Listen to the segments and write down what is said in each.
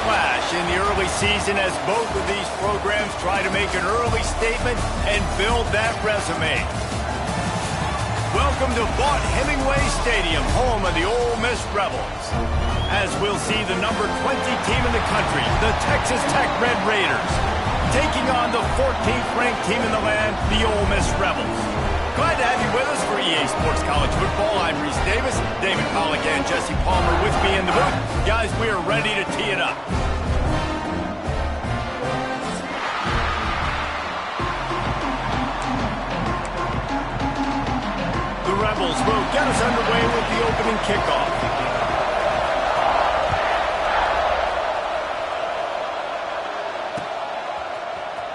clash in the early season as both of these programs try to make an early statement and build that resume. Welcome to Vaught Hemingway Stadium, home of the Ole Miss Rebels. As we'll see the number 20 team in the country, the Texas Tech Red Raiders, taking on the 14th ranked team in the land, the Ole Miss Rebels. Glad to have you with us for EA Sports College Football. I'm Reese Davis, David Pollack and Jesse Palmer with me in the booth. Guys, we are ready to tee it up. The Rebels will get us underway with the opening kickoff.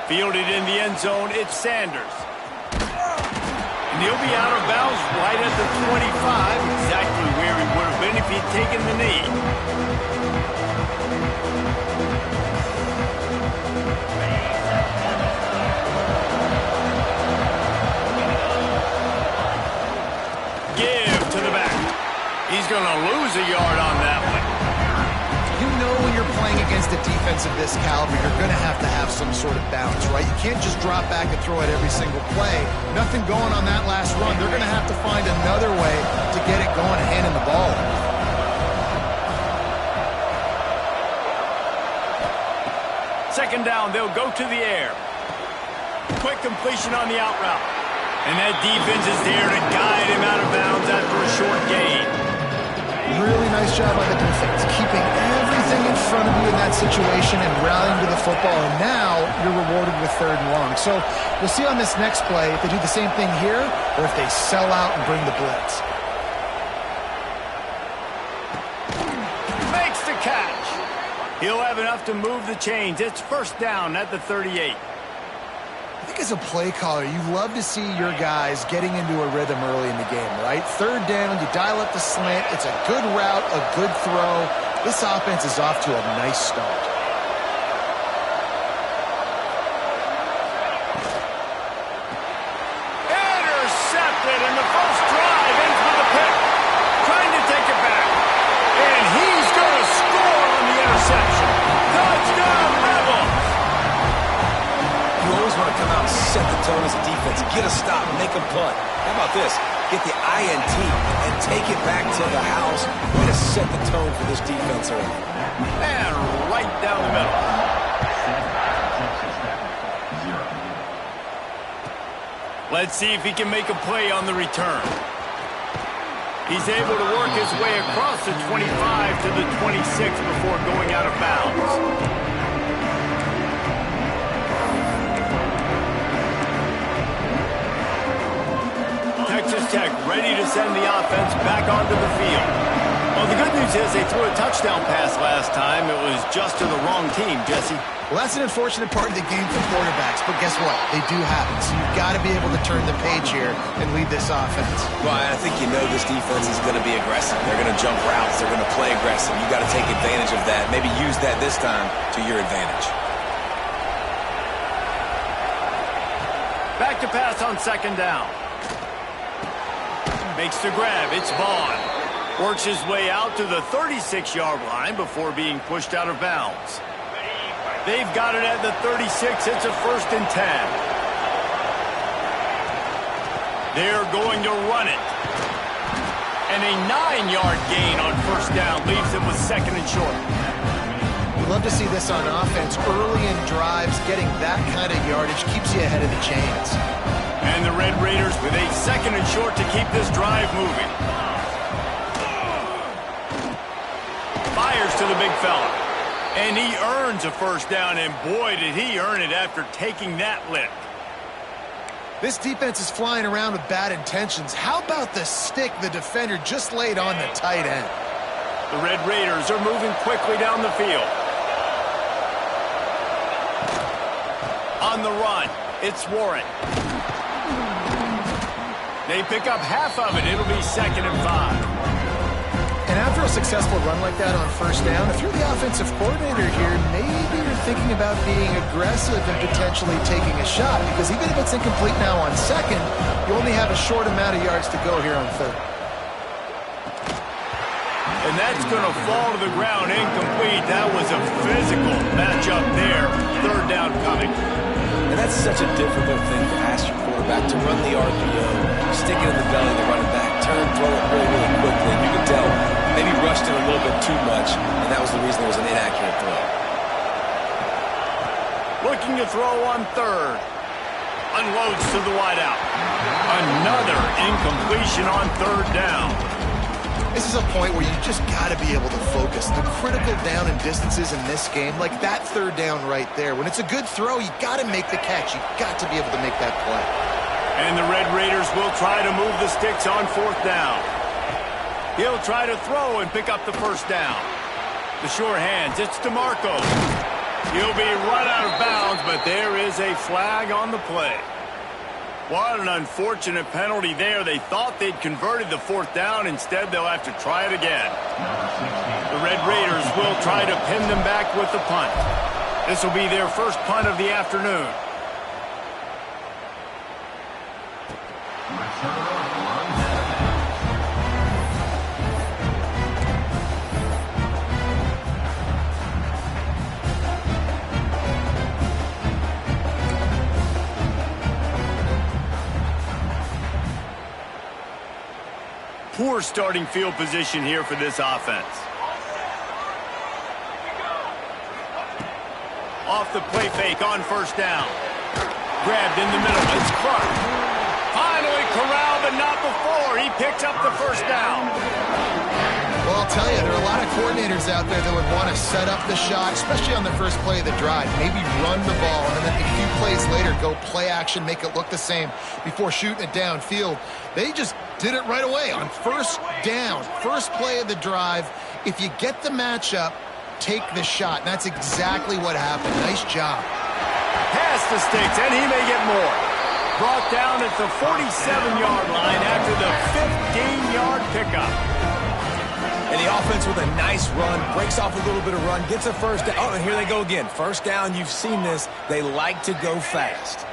Fielded in the end zone, it's Sanders. And he'll be out of bounds right at the 25, exactly where he would have been if he'd taken the knee. Give to the back. He's going to lose a yard on that one. You know when you're playing against a defense of this caliber, you're going to have some sort of bounce, right? You can't just drop back and throw it every single play. Nothing going on that last run. They're going to have to find another way to get it going and handing the ball. Second down, they'll go to the air. Quick completion on the out route. And that defense is there to guide him out of bounds after a short gain. Really nice job by the defense, keeping everything in front of you in that situation and rallying to the football, and now you're rewarded with 3rd and long. So we'll see on this next play if they do the same thing here or if they sell out and bring the blitz. Makes the catch. He'll have enough to move the chains. It's first down at the 38. I think as a play caller, you love to see your guys getting into a rhythm early in the game, right? 3rd down, you dial up the slant. It's a good route, a good throw. This offense is off to a nice start. Intercepted, and the first drive ends with a pick. Trying to take it back. And he's going to score on the interception. Touchdown, Rebels! You always want to come out and set the tone as a defense. Get a stop, make a punt. How about this? Get the INT and take it back to the house. Way to set the tone for this defense early. And right down the middle. Let's see if he can make a play on the return. He's able to work his way across the 25 to the 26 before going out of bounds. Texas Tech ready to send the offense back onto the field. Well, the good news is they threw a touchdown pass last time. It was just to the wrong team, Jesse. Well, that's an unfortunate part of the game for quarterbacks, but guess what? They do have it, so you've got to be able to turn the page here and lead this offense. Well, I think you know this defense is going to be aggressive. They're going to jump routes. They're going to play aggressive. You got to take advantage of that. Maybe use that this time to your advantage. Back to pass on 2nd down. Makes the grab. It's Vaughn. Works his way out to the 36-yard line before being pushed out of bounds. They've got it at the 36. It's a 1st and 10. They're going to run it. And a 9-yard gain on 1st down leaves them with 2nd and short. We love to see this on offense. Early in drives, getting that kind of yardage keeps you ahead of the chains. And the Red Raiders with a 2nd and short to keep this drive moving. Fires to the big fella. And he earns a 1st down, and boy, did he earn it after taking that lick. This defense is flying around with bad intentions. How about the stick the defender just laid on the tight end? The Red Raiders are moving quickly down the field. On the run, it's Warren. They pick up half of it. It'll be 2nd and 5. And after a successful run like that on 1st down, if you're the offensive coordinator here, maybe you're thinking about being aggressive and potentially taking a shot, because even if it's incomplete now on 2nd, you only have a short amount of yards to go here on 3rd. And that's going to fall to the ground incomplete. That was a physical matchup there. Third down coming. And that's such a difficult thing to ask your quarterback to run the RPO, stick it in the belly of the running back, turn, throw it really, really quickly. And you can tell maybe rushed it a little bit too much, and that was the reason it was an inaccurate throw. Looking to throw on third. Unloads to the wideout. Another incompletion on third down. This is a point where you just got to be able to focus. The critical down and distances in this game, like that third down right there. When it's a good throw, you got to make the catch. You got to be able to make that play. And the Red Raiders will try to move the sticks on fourth down. He'll try to throw and pick up the first down. The sure hands, it's DeMarco. He'll be right out of bounds, but there is a flag on the play. What an unfortunate penalty there. They thought they'd converted the fourth down. Instead, they'll have to try it again. The Red Raiders will try to pin them back with the punt. This will be their first punt of the afternoon. Poor starting field position here for this offense. Off the play fake on first down. Grabbed in the middle. It's Clark. Finally corralled, but not before. He picks up the first down. Well, I'll tell you, there are a lot of coordinators out there that would want to set up the shot, especially on the first play of the drive. Maybe run the ball, and then a few plays later, go play action, make it look the same before shooting it downfield. They just did it right away on first down, first play of the drive. If you get the matchup, take the shot. And that's exactly what happened. Nice job. Past the sticks, and he may get more. Brought down at the 47-yard line after the 15-yard pickup. And the offense with a nice run, breaks off a little bit of run, gets a first down. Oh, and here they go again. First down, you've seen this. They like to go fast.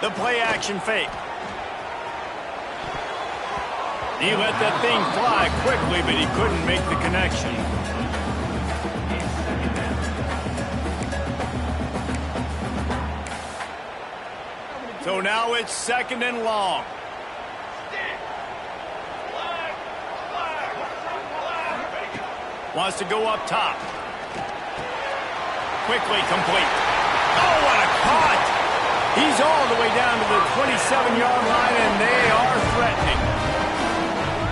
The play action fake. He let that thing fly quickly, but he couldn't make the connection. So now it's second and long. Wants to go up top. Quickly complete. Oh, what a caught! He's all the way down to the 27-yard line, and they are threatening.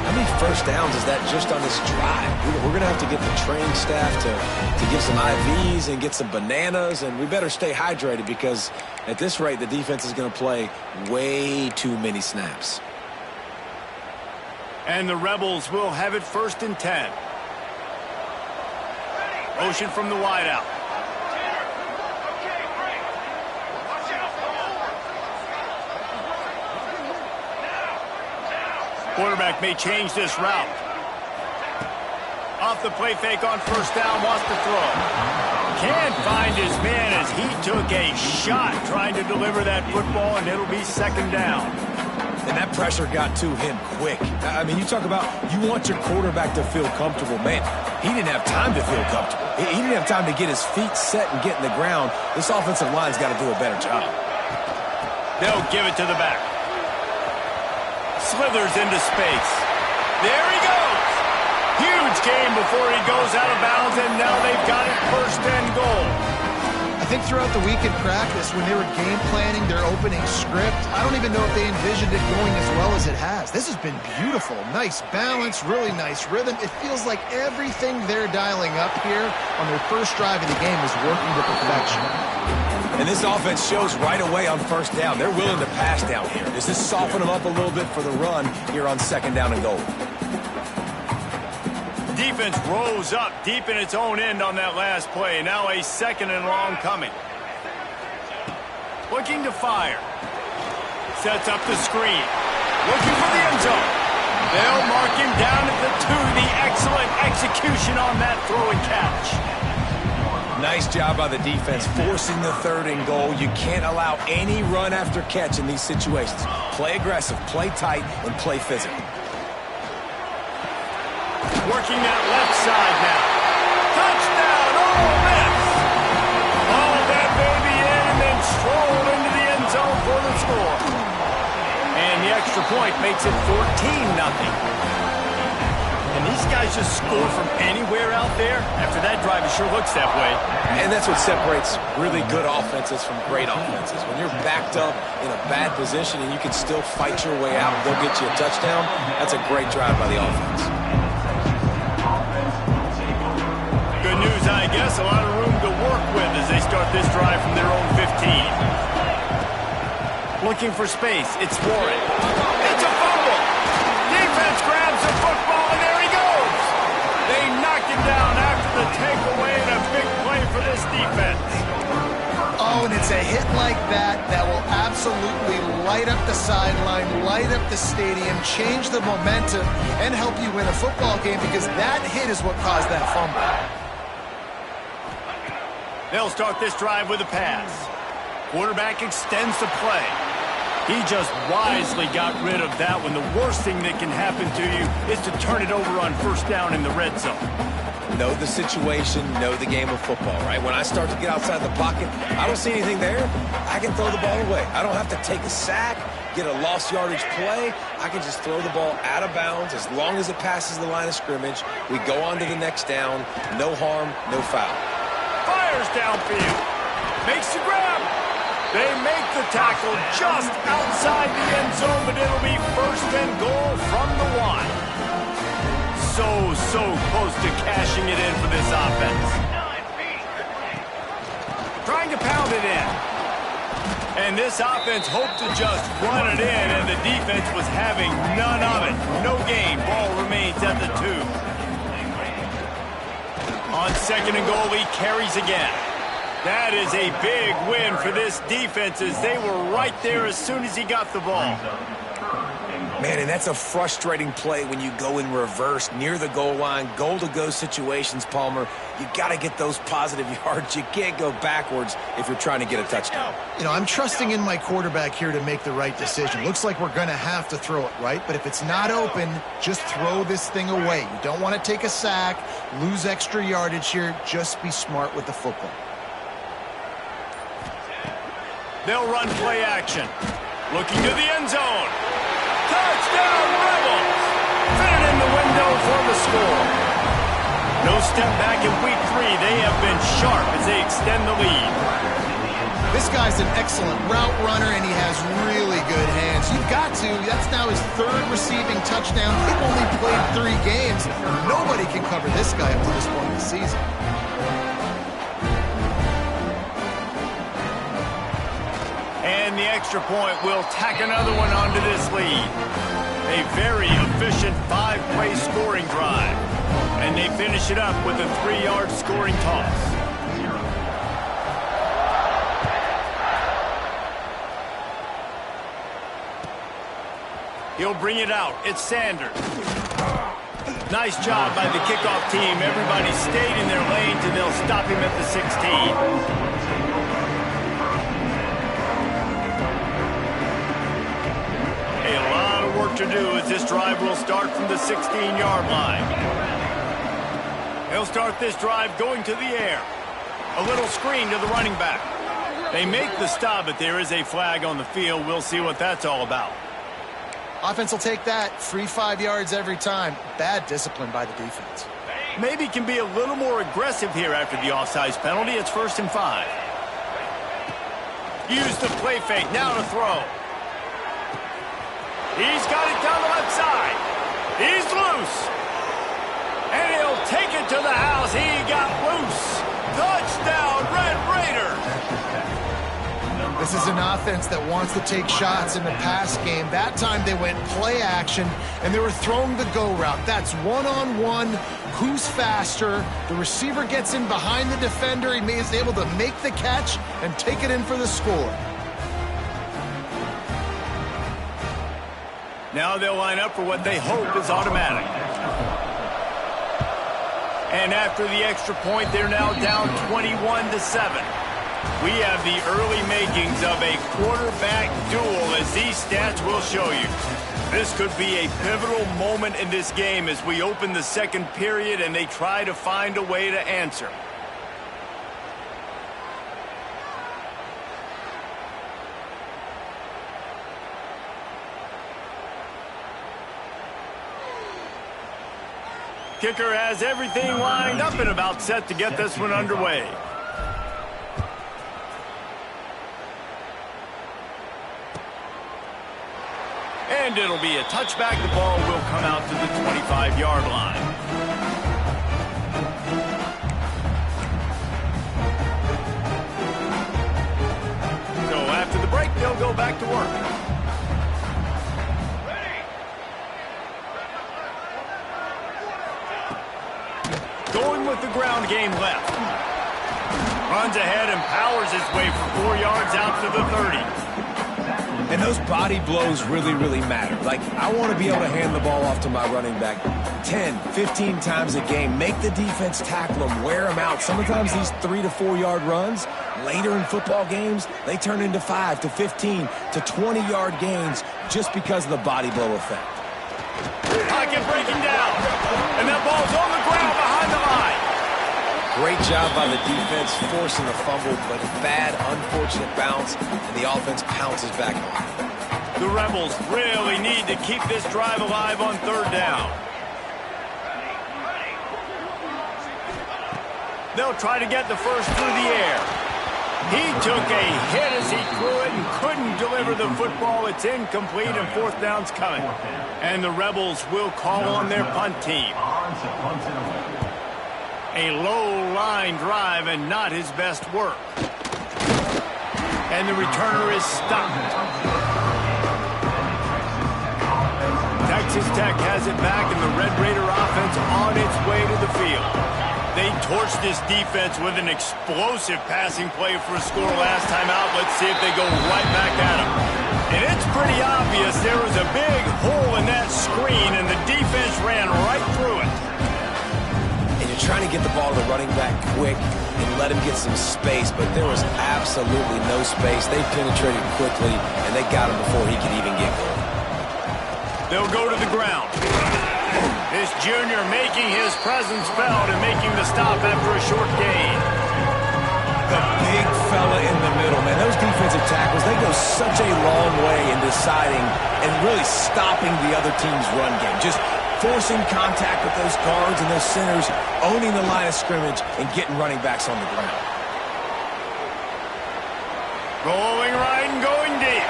How many first downs is that just on this drive? We're going to have to get the training staff to give some IVs and get some bananas, and we better stay hydrated because at this rate, the defense is going to play way too many snaps. And the Rebels will have it first and 10. Motion from the wideout. Quarterback may change this route. Off the play fake on first down, wants to throw. Can't find his man as he took a shot trying to deliver that football, and it'll be second down. And that pressure got to him quick. I mean, you talk about you want your quarterback to feel comfortable. Man, he didn't have time to feel comfortable. He didn't have time to get his feet set and get in the ground. This offensive line's got to do a better job. They'll give it to the back. Slithers into space. There he goes. Huge game before he goes out of bounds, and now they've got it first and goal. I think throughout the week in practice, when they were game planning their opening script, I don't even know if they envisioned it going as well as it has. This has been beautiful. Nice balance, really nice rhythm. It feels like everything they're dialing up here on their first drive of the game is working to perfection. And this offense shows right away on first down. They're willing to pass down here. Does this soften them up a little bit for the run here on second down and goal? Defense rose up deep in its own end on that last play. Now a second and long coming. Looking to fire. Sets up the screen. Looking for the end zone. They'll mark him down at the 2. The excellent execution on that throw and catch. Nice job by the defense forcing the third and goal. You can't allow any run after catch in these situations. Play aggressive, play tight, and play physical. working that left side now. Touchdown, Ole Miss! Haul that baby in and then stroll into the end zone for the score. And the extra point makes it 14-0. And these guys just score from anywhere out there. After that drive, it sure looks that way. And that's what separates really good offenses from great offenses. When you're backed up in a bad position and you can still fight your way out and go get you a touchdown, that's a great drive by the offense. Good news, I guess. A lot of room to work with as they start this drive from their own 15. Looking for space. It's Warren. It's a fumble. Defense grabs the football, and there he goes. They knocked him down after the takeaway, and a big play for this defense. Oh, and it's a hit like that that will absolutely light up the sideline, light up the stadium, change the momentum, and help you win a football game because that hit is what caused that fumble. They'll start this drive with a pass. Quarterback extends the play. He just wisely got rid of that one. The worst thing that can happen to you is to turn it over on first down in the red zone. Know the situation, know the game of football, right? When I start to get outside the pocket, I don't see anything there, I can throw the ball away. I don't have to take a sack, get a lost yardage play. I can just throw the ball out of bounds as long as it passes the line of scrimmage. We go on to the next down. No harm, no foul. Fires downfield. Makes the grab. They make the tackle just outside the end zone, but it'll be first and goal from the 1. So close to cashing it in for this offense. Trying to pound it in. And this offense hoped to just run it in, and the defense was having none of it. No gain. Ball remains at the 2. On second and goal, he carries again. That is a big win for this defense as they were right there as soon as he got the ball. Man, and that's a frustrating play when you go in reverse near the goal line, goal-to-go situations, Palmer. You got to get those positive yards. You can't go backwards if you're trying to get a touchdown. You know, I'm trusting in my quarterback here to make the right decision. Looks like we're going to have to throw it, right? But if it's not open, just throw this thing away. You don't want to take a sack, lose extra yardage here. Just be smart with the football. They'll run play action. Looking to the end zone. Touchdown, Rebels! Fit it in the window for the score. No step back in week 3. They have been sharp as they extend the lead. This guy's an excellent route runner, and he has really good hands. You've got to. That's now his 3rd receiving touchdown. They've only played 3 games. Nobody can cover this guy up to this point in the season. And the extra point will tack another one onto this lead. A very efficient 5-play scoring drive. And they finish it up with a 3-yard scoring toss. He'll bring it out. It's Sanders. Nice job by the kickoff team. Everybody stayed in their lanes, and they'll stop him at the 16. To do as this drive will start from the 16-yard line. They'll start this drive going to the air. A little screen to the running back. They make the stop, but there is a flag on the field. We'll see what that's all about. Offense will take that. Free 5 yards every time. Bad discipline by the defense. Maybe can be a little more aggressive here after the offsides penalty. It's 1st and 5. Use the play fake. Now to throw. He's got it down the left side. He's loose. And he'll take it to the house. He got loose. Touchdown, Red Raiders. This is an offense that wants to take shots in the pass game. That time they went play action, and they were throwing the go route. That's one-on-one. Who's faster? The receiver gets in behind the defender. He is able to make the catch and take it in for the score. Now they'll line up for what they hope is automatic. And after the extra point, they're now down 21-7. We have the early makings of a quarterback duel, as these stats will show you. This could be a pivotal moment in this game as we open the second period and they try to find a way to answer. Kicker has everything lined up and about set to get this one underway. And it'll be a touchback. The ball will come out to the 25-yard line. So after the break, they'll go back to work. Going with the ground game left. Runs ahead and powers his way for 4 yards out to the 30. And those body blows really, really matter. Like, I want to be able to hand the ball off to my running back 10, 15 times a game. Make the defense tackle them, wear them out. Sometimes these 3 to 4 yard runs, later in football games, they turn into 5 to 15 to 20-yard gains just because of the body blow effect. Pocket breaking down. And that ball's on the ground behind the line. Great job by the defense forcing the fumble, but a bad, unfortunate bounce, and the offense pounces back on it. The Rebels really need to keep this drive alive on third down. They'll try to get the first through the air. He took a hit as he threw it and couldn't deliver the football. It's incomplete and fourth down's coming. And the Rebels will call on their punt team. A low-line drive and not his best work. And the returner is stopped. Texas Tech has it back, and the Red Raider offense on its way to the field. They torched this defense with an explosive passing play for a score last time out. Let's see if they go right back at him. And it's pretty obvious there was a big hole in that screen, and the defense ran right through it. Trying to get the ball to the running back quick and let him get some space, but there was absolutely no space. They penetrated quickly, and they got him before he could even get going. They'll go to the ground. This junior making his presence felt and making the stop after a short gain. The big fella in the middle, man. Those defensive tackles, they go such a long way in deciding and really stopping the other team's run game. Just forcing contact with those guards and those centers, owning the line of scrimmage, and getting running backs on the ground. Rolling right and going deep.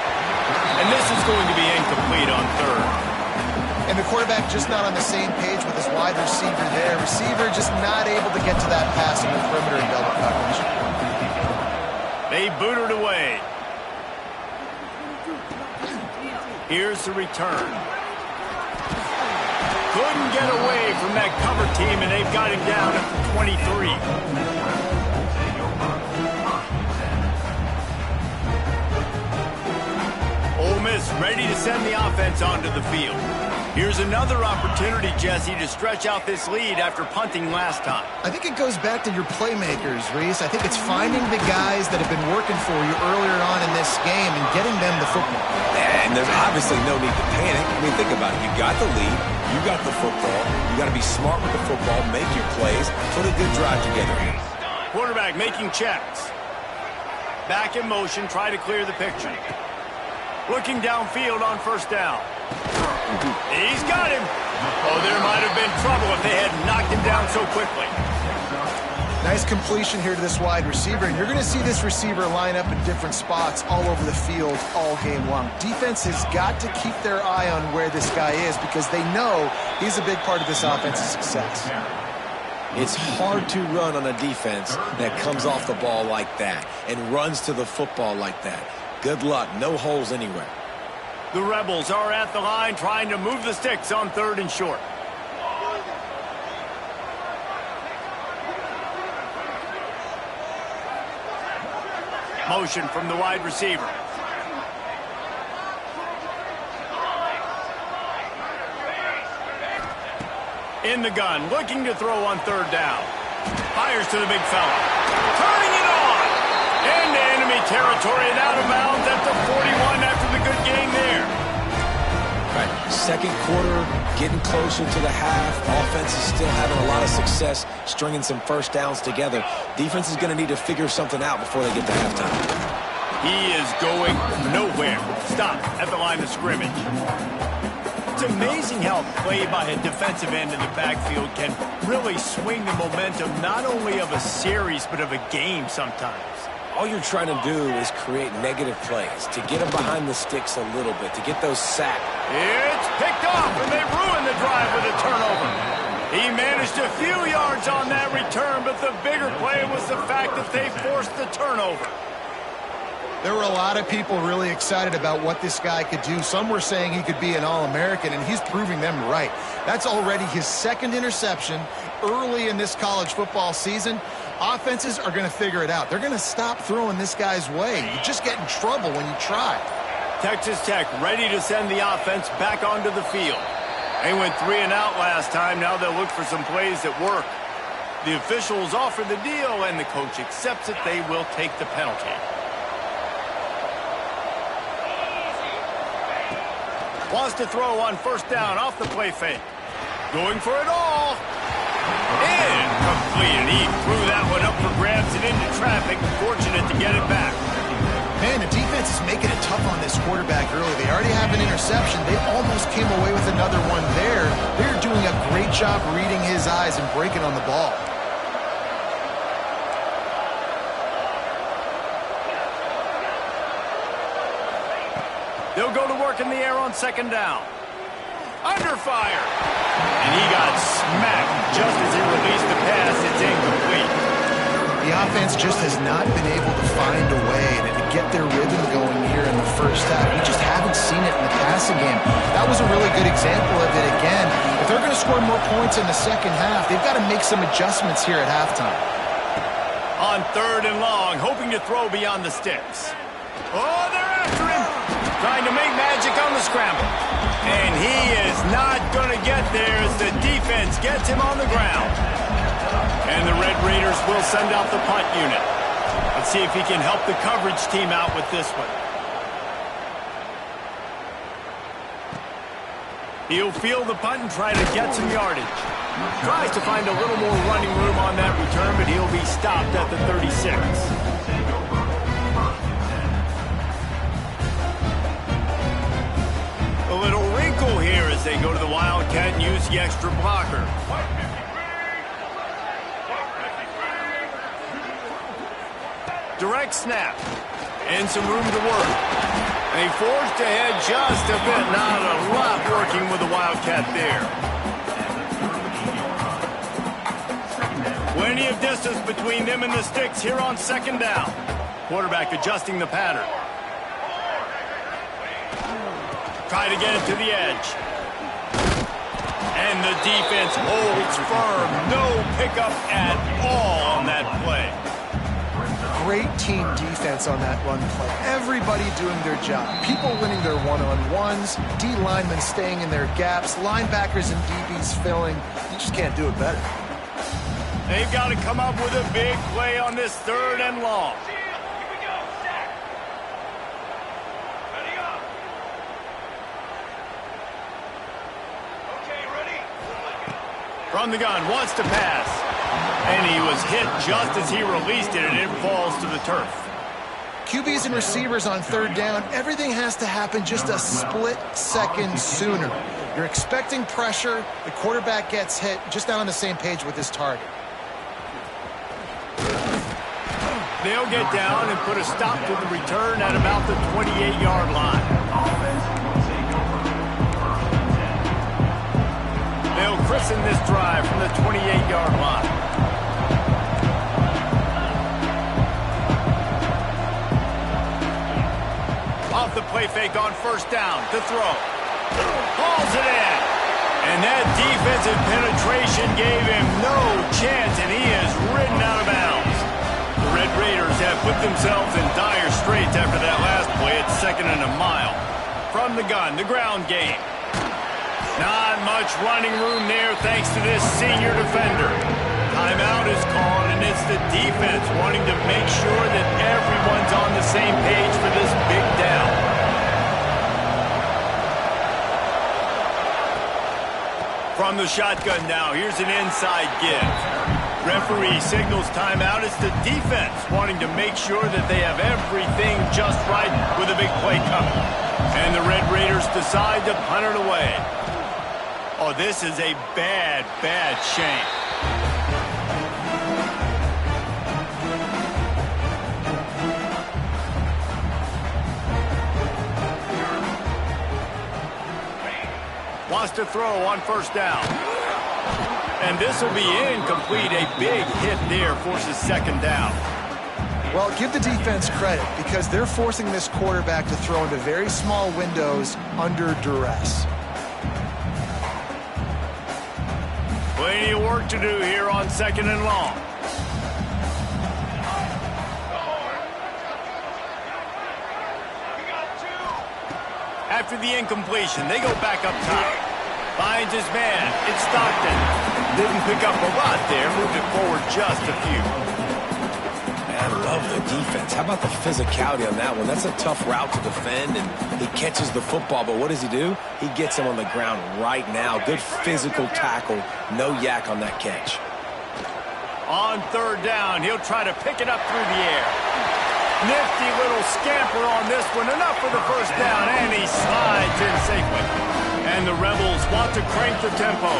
And this is going to be incomplete on third. And the quarterback just not on the same page with his wide receiver there. Receiver just not able to get to that pass in the perimeter and double coverage. They boot it away. Here's the return. Couldn't get away from that cover team, and they've got him down at the 23. Ole Miss ready to send the offense onto the field. Here's another opportunity, Jesse, to stretch out this lead after punting last time. I think it goes back to your playmakers, Reese. I think it's finding the guys that have been working for you earlier on in this game and getting them the football. And there's obviously no need to panic. I mean, think about it. You got the lead. You got the football. You got to be smart with the football, make your plays, put a good drive together here. Quarterback making checks. Back in motion, try to clear the picture. Looking downfield on first down. He's got him. Oh, there might have been trouble if they had knocked him down so quickly. Nice completion here to this wide receiver, and you're going to see this receiver line up in different spots all over the field all game long. Defense has got to keep their eye on where this guy is because they know he's a big part of this offense's success. It's hard to run on a defense that comes off the ball like that and runs to the football like that. Good luck. No holes anywhere. The Rebels are at the line trying to move the sticks on third and short. Motion from the wide receiver. In the gun, looking to throw on third down. Fires to the big fella. Turning it on! Into enemy territory and out of bounds at the 41 after the good game there. Right. Second quarter, getting closer to the half. Offense is still having a lot of success stringing some first downs together. Defense is going to need to figure something out before they get to halftime. He is going nowhere. Stop at the line of scrimmage. It's amazing how play by a defensive end in the backfield can really swing the momentum not only of a series but of a game sometimes. All you're trying to do is create negative plays, to get them behind the sticks a little bit, to get those sacked. It's picked off, and they ruin the drive with a turnover. He managed a few yards on that return, but the bigger play was the fact that they forced the turnover. There were a lot of people really excited about what this guy could do. Some were saying he could be an All-American, and he's proving them right. That's already his second interception early in this college football season. Offenses are going to figure it out. They're going to stop throwing this guy's way. You just get in trouble when you try. Texas Tech ready to send the offense back onto the field. They went 3 and out last time. Now they'll look for some plays that work. The officials offer the deal, and the coach accepts it. They will take the penalty. Wants to throw on first down off the play fake. Going for it all. Incomplete, and he threw that one up for grabs and into traffic. Fortunate to get it back. Man, the defense is making it tough on this quarterback early. They already have an interception. They almost came away with another one there. They're doing a great job reading his eyes and breaking on the ball. They'll go to work in the air on second down. Under fire. And he got smacked just as he released the pass. It's incomplete. The offense just has not been able to find a way to get their rhythm going here in the first half. We just haven't seen it in the passing game. That was a really good example of it again. If they're going to score more points in the second half, they've got to make some adjustments here at halftime. On third and long, hoping to throw beyond the sticks. Oh, they're after him. Trying to make magic on the scramble. And he is not going to get there as the defense gets him on the ground. And the Red Raiders will send out the punt unit. Let's see if he can help the coverage team out with this one. He'll field the punt and try to get some yardage. Tries to find a little more running room on that return, but he'll be stopped at the 36. A little wrinkle here as they go to the Wildcat and use the extra blocker. Direct snap. And some room to work. They forced ahead just a bit. Not a lot working with the Wildcat there. Plenty of distance between them and the sticks here on second down. Quarterback adjusting the pattern. Try to get it to the edge. And the defense holds firm. No pickup at all on that play. Great team defense on that run play. Everybody doing their job. People winning their one-on-ones. D linemen staying in their gaps. Linebackers and DBs filling. You just can't do it better. They've got to come up with a big play on this third and long. From the gun, wants to pass. And he was hit just as he released it, and it falls to the turf. QBs and receivers on third down, everything has to happen just a split second sooner. You're expecting pressure, the quarterback gets hit, just not on the same page with his target. They'll get down and put a stop to the return at about the 28-yard line. They'll christen this drive from the 28-yard line. Off the play fake on first down to throw. Hauls it in. And that defensive penetration gave him no chance, and he is ridden out of bounds. The Red Raiders have put themselves in dire straits after that last play at second and a mile. From the gun, the ground game. Not much running room there thanks to this senior defender. Timeout is called, and it's the defense wanting to make sure that everyone's on the same page for this big down. From the shotgun now, here's an inside give. Referee signals timeout. It's the defense wanting to make sure that they have everything just right with a big play coming. And the Red Raiders decide to punt it away. Oh, this is a bad, bad shame. Wants to throw on first down. And this will be incomplete. A big hit there forces second down. Well, give the defense credit because they're forcing this quarterback to throw into very small windows under duress. Plenty of work to do here on second and long. After the incompletion, they go back up top. Finds his man. It's Stockton. Didn't pick up a lot there. Moved it forward just a few. I love the defense. How about the physicality on that one? That's a tough route to defend, and he catches the football, but what does he do? He gets him on the ground right now. Good physical tackle. No yak on that catch. On third down, he'll try to pick it up through the air. Nifty little scamper on this one. Enough for the first down, and he slides in safely. And the Rebels want to crank the tempo.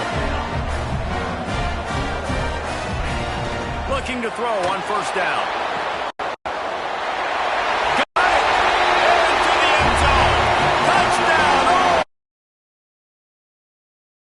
Looking to throw on first down.